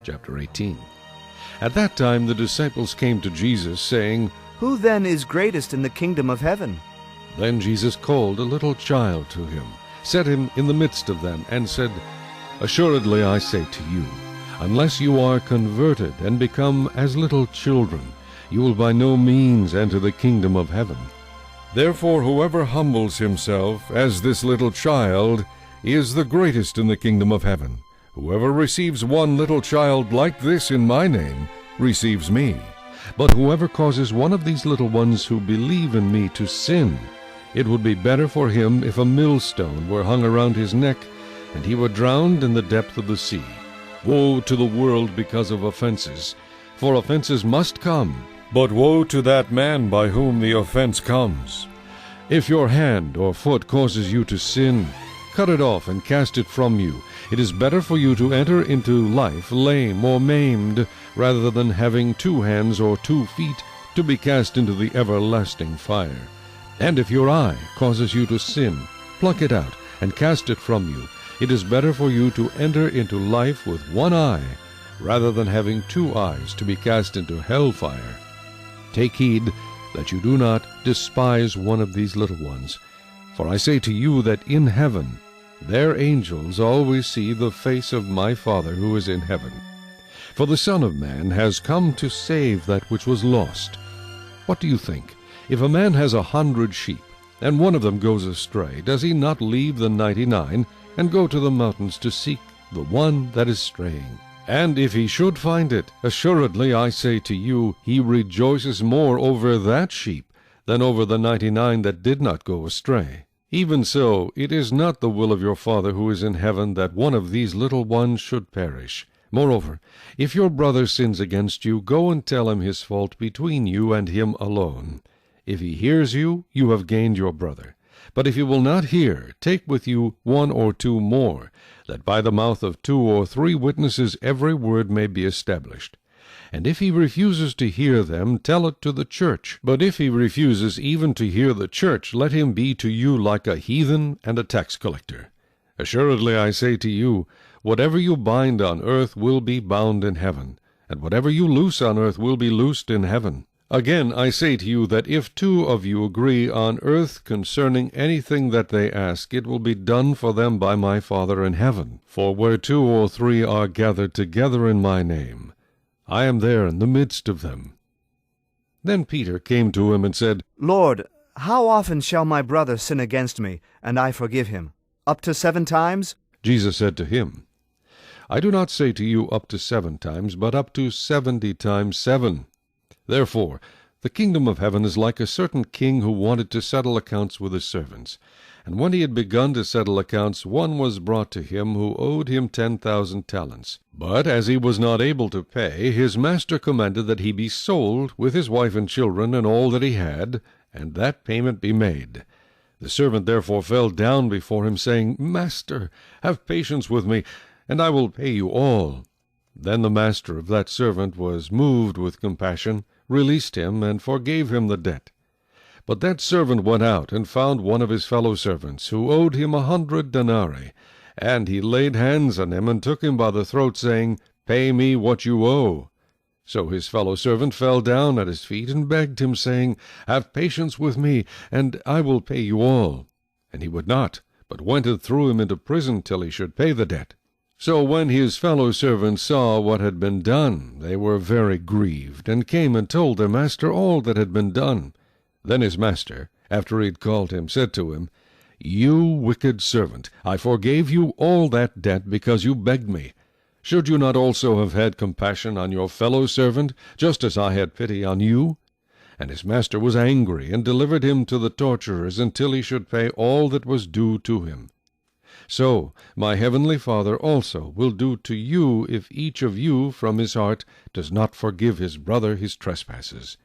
Chapter 18. At that time the disciples came to Jesus, saying, Who then is greatest in the kingdom of heaven? Then Jesus called a little child to him, set him in the midst of them, and said, Assuredly I say to you, unless you are converted and become as little children, you will by no means enter the kingdom of heaven. Therefore whoever humbles himself as this little child is the greatest in the kingdom of heaven. Whoever receives one little child like this in my name receives me. But whoever causes one of these little ones who believe in me to sin, it would be better for him if a millstone were hung around his neck, and he were drowned in the depth of the sea. Woe to the world because of offenses, for offenses must come, but woe to that man by whom the offense comes. If your hand or foot causes you to sin, cut it off and cast it from you. It is better for you to enter into life lame or maimed, rather than having 2 hands or 2 feet to be cast into the everlasting fire. And if your eye causes you to sin, pluck it out and cast it from you. It is better for you to enter into life with 1 eye, rather than having 2 eyes to be cast into hellfire. Take heed that you do not despise one of these little ones. For I say to you that in heaven their angels always see the face of my Father who is in heaven. For the Son of Man has come to save that which was lost. What do you think? If a man has 100 sheep, and one of them goes astray, does he not leave the 99 and go to the mountains to seek the one that is straying? And if he should find it, assuredly I say to you, he rejoices more over that sheep than over the 99 that did not go astray. Even so, it is not the will of your Father who is in heaven that one of these little ones should perish. Moreover, if your brother sins against you, go and tell him his fault between you and him alone. If he hears you, you have gained your brother. But if he will not hear, take with you 1 or 2 more, that by the mouth of 2 or 3 witnesses every word may be established. And if he refuses to hear them, tell it to the church. But if he refuses even to hear the church, let him be to you like a heathen and a tax collector. Assuredly I say to you, whatever you bind on earth will be bound in heaven, and whatever you loose on earth will be loosed in heaven. Again I say to you that if 2 of you agree on earth concerning anything that they ask, it will be done for them by my Father in heaven. For where 2 or 3 are gathered together in my name, I am there in the midst of them. Then Peter came to him and said, Lord, how often shall my brother sin against me, and I forgive him? Up to 7 times? Jesus said to him, I do not say to you up to 7 times, but up to 70 times 7. Therefore, the kingdom of heaven is like a certain king who wanted to settle accounts with his servants. And when he had begun to settle accounts, one was brought to him who owed him 10,000 talents. But as he was not able to pay, his master commanded that he be sold with his wife and children and all that he had, and that payment be made. The servant therefore fell down before him, saying, Master, have patience with me, and I will pay you all. Then the master of that servant was moved with compassion, released him, and forgave him the debt. But that servant went out and found one of his fellow servants, who owed him 100 denarii, and he laid hands on him and took him by the throat, saying, Pay me what you owe. So his fellow servant fell down at his feet and begged him, saying, Have patience with me, and I will pay you all. And he would not, but went and threw him into prison till he should pay the debt. So when his fellow servants saw what had been done, they were very grieved, and came and told their master all that had been done. Then his master, after he had called him, said to him, You wicked servant, I forgave you all that debt because you begged me. Should you not also have had compassion on your fellow servant, just as I had pity on you? And his master was angry, and delivered him to the torturers until he should pay all that was due to him. So my heavenly Father also will do to you if each of you from his heart does not forgive his brother his trespasses.